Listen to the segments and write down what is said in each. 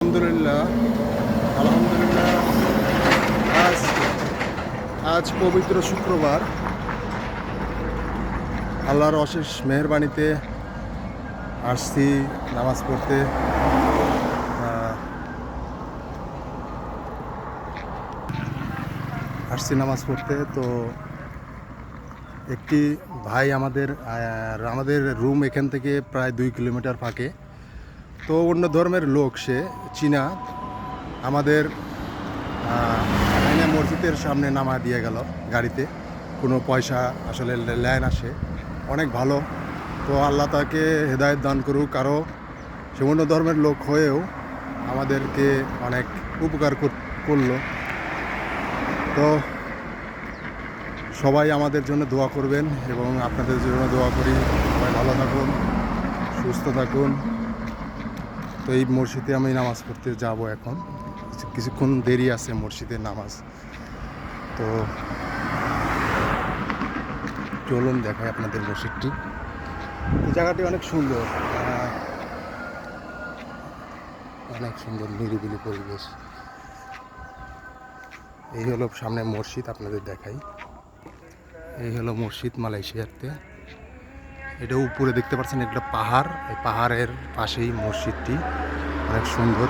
আলহামদুলিল্লাহ আলহামদুলিল্লাহ আজ আজ পবিত্র শুক্রবার আল্লাহর অশেষ মেহেরবানিতে আসছি নামাজ পড়তে। তো একটি ভাই আমাদের রুম এখান থেকে প্রায় 2 কিলোমিটার ফাঁকে। তো অন্য ধর্মের লোক, সে চীনা, আমাদের আইনা মসজিদের সামনে নামা দিয়ে গেল গাড়িতে, কোনো পয়সা আসলে লাইন আসে, অনেক ভালো। তো আল্লাহ তাকে হেদায়েত দান করুক। আরও সে অন্য ধর্মের লোক হয়েও আমাদেরকে অনেক উপকার করলো। তো সবাই আমাদের জন্য দোয়া করবেন এবং আপনাদের জন্য দোয়া করি। সবাই ভালো থাকুন, সুস্থ থাকুন। তো এই মসজিদে আমি নামাজ পড়তে যাব এখন, কিছুক্ষণ দেরি আছে মসজিদের নামাজ। তো চলুন দেখাই আপনাদের মসজিদটি। এই জায়গাটি অনেক সুন্দর, অনেক সুন্দর নিরিবিলি পরিবেশ। এই হলো সামনে মসজিদ, আপনাদের দেখাই। এই হলো মসজিদ মালয়েশিয়াতে। এটা উপরে দেখতে পাচ্ছেন, একটা পাহাড়, এই পাহাড়ের পাশেই মসজিদটি, অনেক সুন্দর।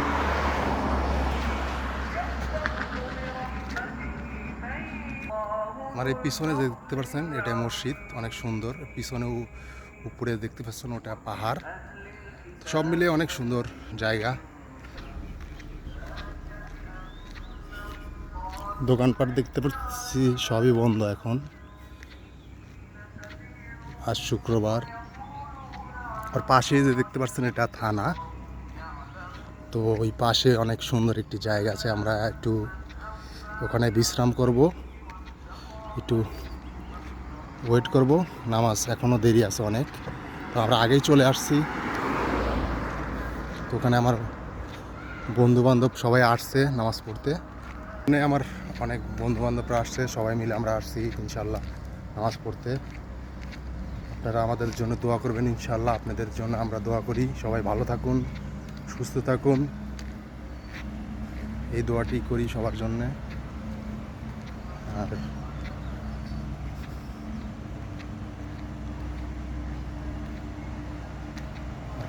আমার এই পিছনে যে দেখতে পাচ্ছেন এটা মসজিদ, অনেক সুন্দর। পিছনে উপরে দেখতে পাচ্ছেন ওটা পাহাড়। সব মিলিয়ে অনেক সুন্দর জায়গা। দোকানপাট দেখতে পাচ্ছি সবই বন্ধ এখন, আজ শুক্রবার। আর পাশে যে দেখতে পাচ্ছেন এটা থানা। তো ওই পাশে অনেক সুন্দর একটি জায়গা আছে, আমরা একটু ওখানে বিশ্রাম করব, একটু ওয়েট করব। নামাজ এখনও দেরি আছে অনেক, তো আমরা আগেই চলে আসছি। তো ওখানে আমার বন্ধুবান্ধব সবাই আসছে নামাজ পড়তে। মানে আমার অনেক বন্ধুবান্ধবরা আসছে, সবাই মিলে আমরা আসছি ইনশাল্লাহ নামাজ পড়তে। আপনারা আমাদের জন্য দোয়া করবেন ইনশাল্লাহ, আপনাদের জন্য আমরা দোয়া করি। সবাই ভালো থাকুন, সুস্থ থাকুন, এই দোয়াটি করি সবার জন্যে। আর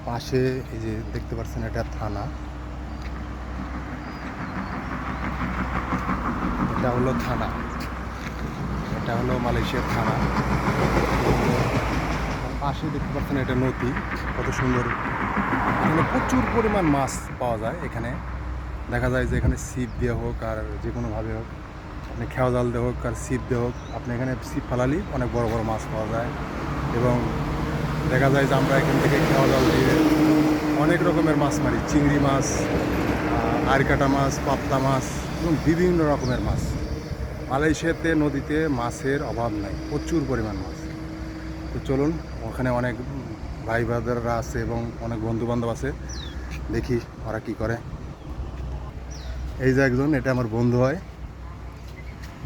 পাশে এই যে দেখতে পাচ্ছেন এটা থানা, এটা হলো থানা, এটা হলো মালয়েশিয়ার থানা। পাশে দেখতে পাচ্ছেন এটা নদী, কত সুন্দর। এখানে প্রচুর পরিমাণ মাছ পাওয়া যায়। এখানে দেখা যায় যে এখানে ছিপ দিয়ে হোক আর যে কোনোভাবে হোক, আপনি খেওয়া জাল দিয়ে হোক আর ছিপ দিয়ে হোক, আপনি এখানে ছিপ ফালালি অনেক বড় বড় মাছ পাওয়া যায়। এবং দেখা যায় যে আমরা এখান থেকে খেওয়া জাল দিয়ে অনেক রকমের মাছ মারি, চিংড়ি মাছ, আরকাটা মাছ, পাবদা মাছ এবং বিভিন্ন রকমের মাছ। মালয়েশিয়াতে নদীতে মাছের অভাব নাই, প্রচুর পরিমাণ মাছ। তো চলুন, ওখানে অনেক ভাই ব্রাদাররা আছে এবং অনেক বন্ধুবান্ধব আছে, দেখি ওরা কি করে। এই যে একজন, এটা আমার বন্ধু হয়,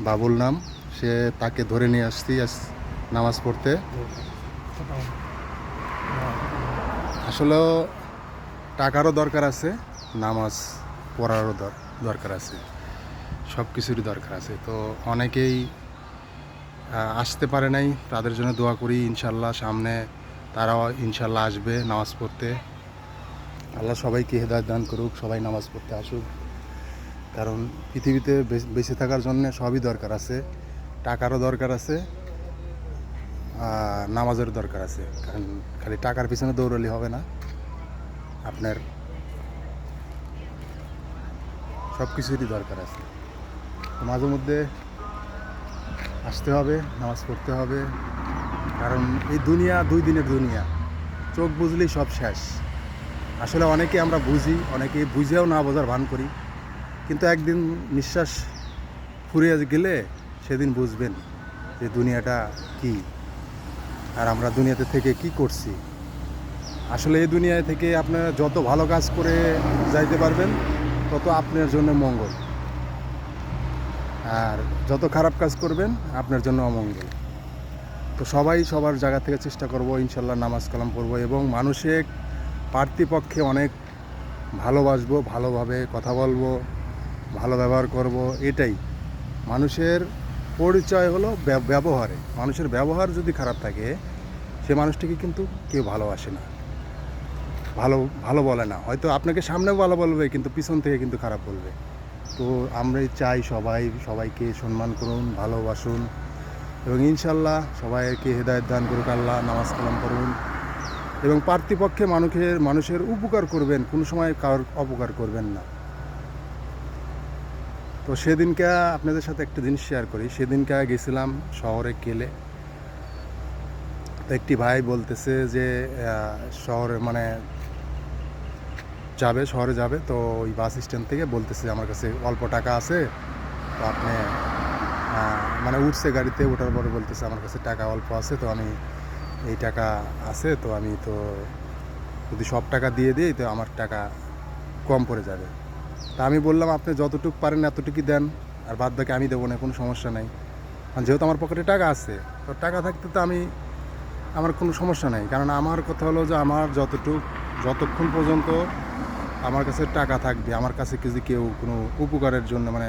বাবুল নাম, সে তাকে ধরে নিয়ে আসছি নামাজ পড়তে। আসলেও টাকারও দরকার আছে, নামাজ পড়ারও দরকার আছে, সব কিছুরই দরকার আছে। তো অনেকেই আসতে পারে নাই, তাদের জন্য দোয়া করি। ইনশাল্লাহ সামনে তারাও ইনশাল্লাহ আসবে নামাজ পড়তে। আল্লাহ সবাইকে হেদায়েত দান করুক, সবাই নামাজ পড়তে আসুক। কারণ পৃথিবীতে বেঁচে থাকার জন্য সবই দরকার আছে, টাকারও দরকার আছে, নামাজের দরকার আছে। কারণ খালি টাকার পিছনে দৌড়ালে হবে না, আপনার সব কিছুরই দরকার আছে। মাঝে মধ্যে আসতে হবে, নামাজ পড়তে হবে। কারণ এই দুনিয়া 2 দিনের দুনিয়া, চোখ বুঝলেই সব শেষ। আসলে অনেকে আমরা বুঝি, অনেকে বুঝেও না বোঝার ভান করি, কিন্তু একদিন নিঃশ্বাস ফুরিয়ে গেলে সেদিন বুঝবেন যে দুনিয়াটা কি, আর আমরা দুনিয়াতে থেকে কি করছি। আসলে এই দুনিয়া থেকে আপনারা যত ভালো কাজ করে যাইতে পারবেন তত আপনার জন্য মঙ্গল, আর যত খারাপ কাজ করবেন আপনার জন্য অমঙ্গল। তো সবাই সবার জায়গা থেকে চেষ্টা করব ইনশাল্লাহ নামাজ কালাম পড়ব, এবং মানুষের পার্থিপক্ষে অনেক ভালোবাসবো, ভালোভাবে কথা বলবো, ভালো ব্যবহার করব, এটাই। মানুষের পরিচয় হলো ব্যবহারে। মানুষের ব্যবহার যদি খারাপ থাকে সে মানুষটিকে কিন্তু কেউ ভালোবাসে না, ভালো ভালো বলে না। হয়তো আপনাকে সামনেও ভালো বলবে কিন্তু পিছন থেকে কিন্তু খারাপ বলবে। তো আমরাই চাই সবাইকে সম্মান করুন, ভালোবাসুন এবং ইনশাল্লাহ সবাইকে হেদায়েত দান করুক আল্লাহ। নামাজ কালাম পড়ুন এবং পার্থিপক্ষে মানুষের উপকার করবেন, কোনো সময় কারোর অপকার করবেন না। তো সেদিনকে আপনাদের সাথে একটা জিনিস শেয়ার করি। সেদিনকে গেছিলাম শহরে কেলে। তো একটি ভাই বলতেছে যে শহরে মানে শহরে যাবে। তো ওই বাস স্ট্যান্ড থেকে বলতেছে আমার কাছে অল্প টাকা আছে, তো আপনি মানে উঠছে গাড়িতে, ওঠার পরে বলতেছে আমার কাছে টাকা অল্প আছে, তো আমি এই টাকা আছে, তো আমি তো যদি সব টাকা দিয়ে দিই তো আমার টাকা কম পড়ে যাবে। তা আমি বললাম আপনি যতটুকু পারেন এতটুকুই দেন, আর বাদ বাকি আমি দেবো না, কোনো সমস্যা নাই। কারণ যেহেতু আমার পকেটে টাকা আছে, তো টাকা থাকতে তো আমার কোনো সমস্যা নেই। কারণ আমার কথা হলো যে আমার যতক্ষণ পর্যন্ত আমার কাছে টাকা থাকবে, আমার কাছে যদি কেউ কোনো উপকারের জন্য মানে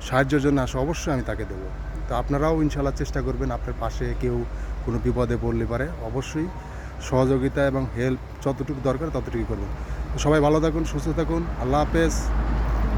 সাহায্যের জন্য আসে, অবশ্যই আমি তাকে দেবো। তো আপনারাও ইনশাল্লাহ চেষ্টা করবেন, আপনার পাশে কেউ কোনো বিপদে পড়লে পারে অবশ্যই সহযোগিতা এবং হেল্প যতটুকু দরকার ততটুকুই করবেন। তো সবাই ভালো থাকুন, সুস্থ থাকুন, আল্লাহ হাফেজ।